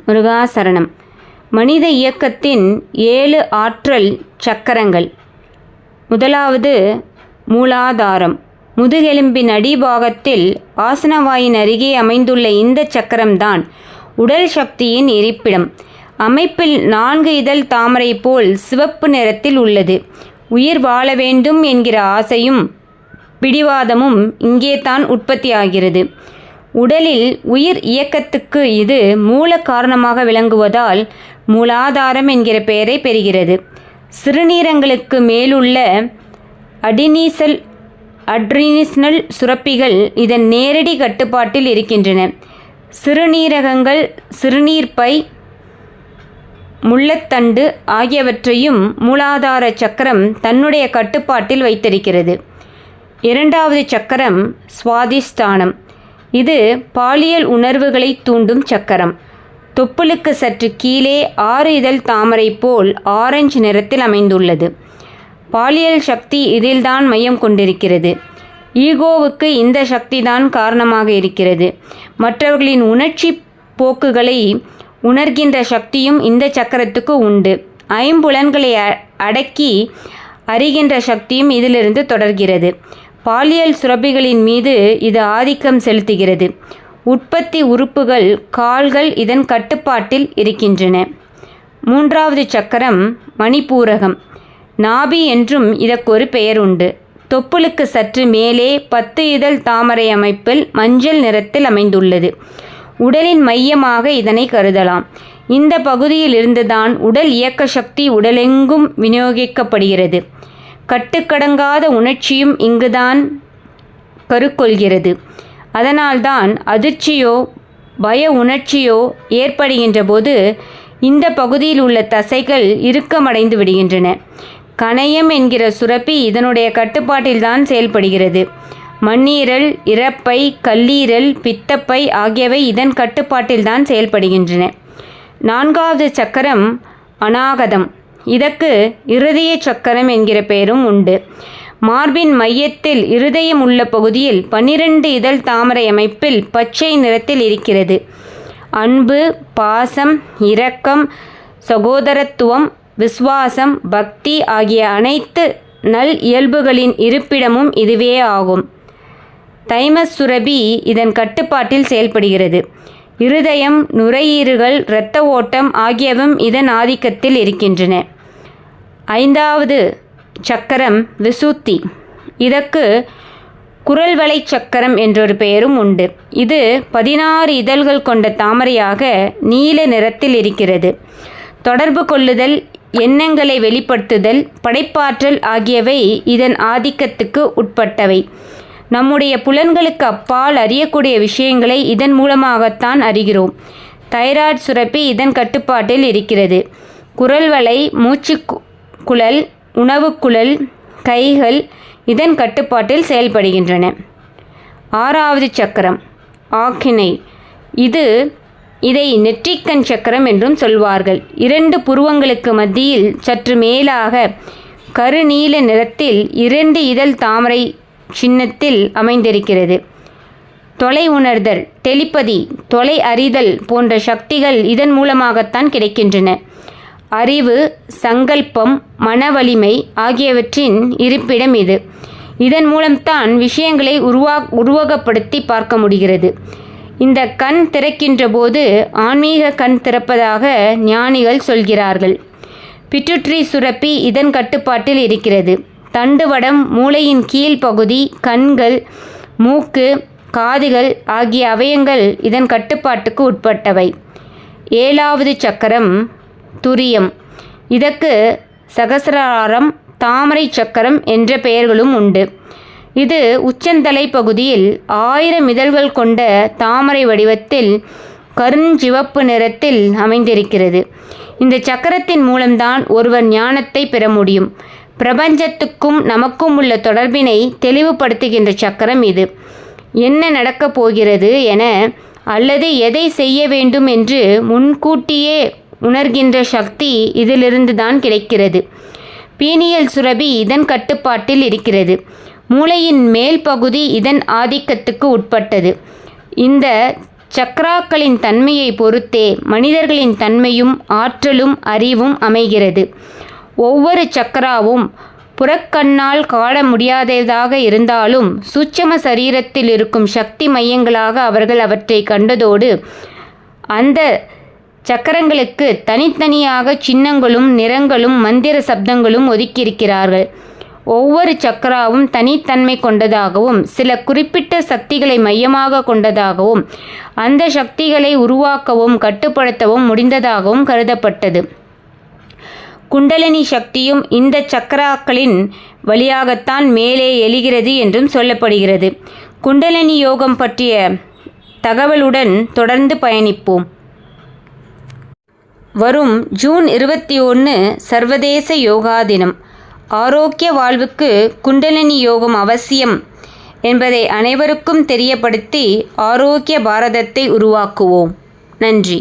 முருகாசரணம். மனித இயக்கத்தின் 7 ஆற்றல் சக்கரங்கள். முதலாவது மூலாதாரம். முதுகெலும்பின் அடிபாகத்தில் ஆசனவாயின் அருகே அமைந்துள்ள இந்த சக்கரம்தான் உடல் சக்தியின் இருப்பிடம். அமைப்பில் 4 இதழ் தாமரை போல் சிவப்பு நிறத்தில் உள்ளது. உயிர் வாழ வேண்டும் என்கிற ஆசையும் பிடிவாதமும் இங்கேதான் உற்பத்தியாகிறது. உடலில் உயிர் இயக்கத்துக்கு இது மூல காரணமாக விளங்குவதால் மூலாதாரம் என்கிற பெயரை பெறுகிறது. சிறுநீரகங்களுக்கு மேலுள்ள அட்ரினல் சுரப்பிகள் இதன் நேரடி கட்டுப்பாட்டில் இருக்கின்றன. சிறுநீரகங்கள் சிறுநீர்ப்பை, முள்ளத்தண்டு ஆகியவற்றையும் மூலாதார சக்கரம் தன்னுடைய கட்டுப்பாட்டில் வைத்திருக்கிறது. இரண்டாவது சக்கரம் சுவாதிஷ்டானம். இது பாலியல் உணர்வுகளை தூண்டும் சக்கரம். தொப்புளுக்கு சற்று கீழே 6 இதழ் தாமரை போல் ஆரஞ்சு நிறத்தில் அமைந்துள்ளது. பாலியல் சக்தி இதில்தான் மையம் கொண்டிருக்கிறது. ஈகோவுக்கு இந்த சக்தி தான் காரணமாக இருக்கிறது. மற்றவர்களின் உணர்ச்சி போக்குகளை உணர்கின்ற சக்தியும் இந்த சக்கரத்துக்கு உண்டு. ஐம்புலன்களை அடக்கி அறிகின்ற சக்தியும் இதிலிருந்து தொடர்கிறது. பாலியல் சுரப்பிகளின் மீது இது ஆதிக்கம் செலுத்துகிறது. உற்பத்தி உறுப்புகள் கால்கள் இதன் கட்டுப்பாட்டில் இருக்கின்றன. மூன்றாவது சக்கரம் மணிப்பூரகம். நாபி என்றும் இதற்கொரு பெயர் உண்டு. தொப்புளுக்கு சற்று மேலே 10 இதழ் தாமரை அமைப்பில் மஞ்சள் நிறத்தில் அமைந்துள்ளது. உடலின் மையமாக இதனை கருதலாம். இந்த பகுதியில் இருந்துதான் உடல் இயக்க சக்தி உடலெங்கும் விநியோகிக்கப்படுகிறது. கட்டுக்கடங்காத உணர்ச்சியும் இங்குதான் கருக்கொள்கிறது. அதனால்தான் அதிர்ச்சியோ பய உணர்ச்சியோ ஏற்படுகின்ற போது இந்த பகுதியில் உள்ள தசைகள் இறுக்கமடைந்து விடுகின்றன. கணையம் என்கிற சுரப்பி இதனுடைய கட்டுப்பாட்டில்தான் செயல்படுகிறது. மண்ணீரல், இரைப்பை, கல்லீரல், பித்தப்பை ஆகியவை இதன் கட்டுப்பாட்டில்தான் செயல்படுகின்றன. நான்காவது சக்கரம் அநாகதம். இதற்கு இருதய சக்கரம் என்கிற பெயரும் உண்டு. மார்பின் மையத்தில் இருதயம் உள்ள பகுதியில் 12 இதழ் தாமரை அமைப்பில் பச்சை நிறத்தில் இருக்கிறது. அன்பு, பாசம், இரக்கம், சகோதரத்துவம், விசுவாசம், பக்தி ஆகிய அனைத்து நல் இயல்புகளின் இருப்பிடமும் இதுவே ஆகும். தைமஸ் சுரபி இதன் கட்டுப்பாட்டில் செயல்படுகிறது. இருதயம், நுரையீரல்கள், இரத்த ஓட்டம் ஆகியவும் இதன் ஆதிக்கத்தில் இருக்கின்றன. ஐந்தாவது சக்கரம் விசுத்தி. இதற்கு குரல்வளை சக்கரம் என்றொரு பெயரும் உண்டு. இது 16 இதழ்கள் கொண்ட தாமரையாக நீல நிறத்தில் இருக்கிறது. தொடர்பு கொள்ளுதல், எண்ணங்களை வெளிப்படுத்துதல், படைப்பாற்றல் ஆகியவை இதன் ஆதிக்கத்துக்கு உட்பட்டவை. நம்முடைய புலன்களுக்கு அப்பால் அறியக்கூடிய விஷயங்களை இதன் மூலமாகத்தான் அறிகிறோம். தைராய்டு சுரப்பி இதன் கட்டுப்பாட்டில் இருக்கிறது. குரல்வளை, மூச்சுக்குழல், உணவுக்குழல், கைகள் இதன் கட்டுப்பாட்டில் செயல்படுகின்றன. ஆறாவது சக்கரம் ஆக்ஞை. இதை நெற்றிக்கண் சக்கரம் என்றும் சொல்வார்கள். 2 புருவங்களுக்கு மத்தியில் சற்று மேலாக கருநீல நிறத்தில் 2 இதழ் தாமரை சின்னத்தில் அமைந்திருக்கிறது. தொலை உணர்தல், டெலிபதி, தொலை அறிதல் போன்ற சக்திகள் இதன் மூலமாகத்தான் கிடைக்கின்றன. அறிவு, சங்கல்பம், மனவலிமை ஆகியவற்றின் இருப்பிடம் இது. இதன் மூலம்தான் விஷயங்களை உருவகப்படுத்தி பார்க்க முடிகிறது. இந்த கண் திறக்கின்ற போது ஆன்மீக கண் திறப்பதாக ஞானிகள் சொல்கிறார்கள். பிட்யூட்டரி சுரப்பி இதன் கட்டுப்பாட்டில் இருக்கிறது. தண்டுவடம், மூளையின் கீழ் பகுதி, கண்கள், மூக்கு, காதுகள் ஆகிய அவயங்கள் இதன் கட்டுப்பாட்டுக்கு உட்பட்டவை. 7வது சக்கரம் துரியம். இதற்கு சகசிராரம், தாமரை சக்கரம் என்ற பெயர்களும் உண்டு. இது உச்சந்தலை பகுதியில் 1000 இதழ்கள் கொண்ட தாமரை வடிவத்தில் கருஞ்சிவப்பு நிறத்தில் அமைந்திருக்கிறது. இந்த சக்கரத்தின் மூலம்தான் ஒருவர் ஞானத்தை பெற முடியும். பிரபஞ்சத்துக்கும் நமக்கும் உள்ள தொடர்பினை தெளிவுபடுத்துகின்ற சக்கரம் இது. என்ன நடக்கப் போகிறது என அல்லது எதை செய்ய வேண்டும் என்று முன்கூட்டியே உணர்கின்ற சக்தி இதிலிருந்து தான் கிடைக்கிறது. பீனியல் சுரபி இதன் கட்டுப்பாட்டில் இருக்கிறது. மூளையின் மேல் பகுதி இதன் ஆதிக்கத்துக்கு உட்பட்டது. இந்த சக்ராக்களின் தன்மையை பொறுத்தே மனிதர்களின் தன்மையும் ஆற்றலும் அறிவும் அமைகிறது. ஒவ்வொரு சக்ராவும் புறக்கண்ணால் காண முடியாததாக இருந்தாலும் சூட்சும சரீரத்தில் இருக்கும் சக்தி மையங்களாக அவர்கள் அவற்றை கண்டதோடு அந்த சக்கரங்களுக்கு தனித்தனியாக சின்னங்களும் நிறங்களும் மந்திர சப்தங்களும் ஒதுக்கியிருக்கிறார்கள். ஒவ்வொரு சக்கராவும் தனித்தன்மை கொண்டதாகவும் சில குறிப்பிட்ட சக்திகளை மையமாக கொண்டதாகவும் அந்த சக்திகளை உருவாக்கவும் கட்டுப்படுத்தவும் முடிந்ததாகவும் கருதப்பட்டது. குண்டலினி சக்தியும் இந்த சக்கராக்களின் வழியாகத்தான் மேலே எழுகிறது என்றும் சொல்லப்படுகிறது. குண்டலினி யோகம் பற்றிய தகவலுடன் தொடர்ந்து பயணிப்போம். வரும் ஜூன் 21 சர்வதேச யோகா தினம். ஆரோக்கிய வாழ்வுக்கு குண்டலினி யோகம் அவசியம் என்பதை அனைவருக்கும் தெரியப்படுத்தி ஆரோக்கிய பாரதத்தை உருவாக்குவோம். நன்றி.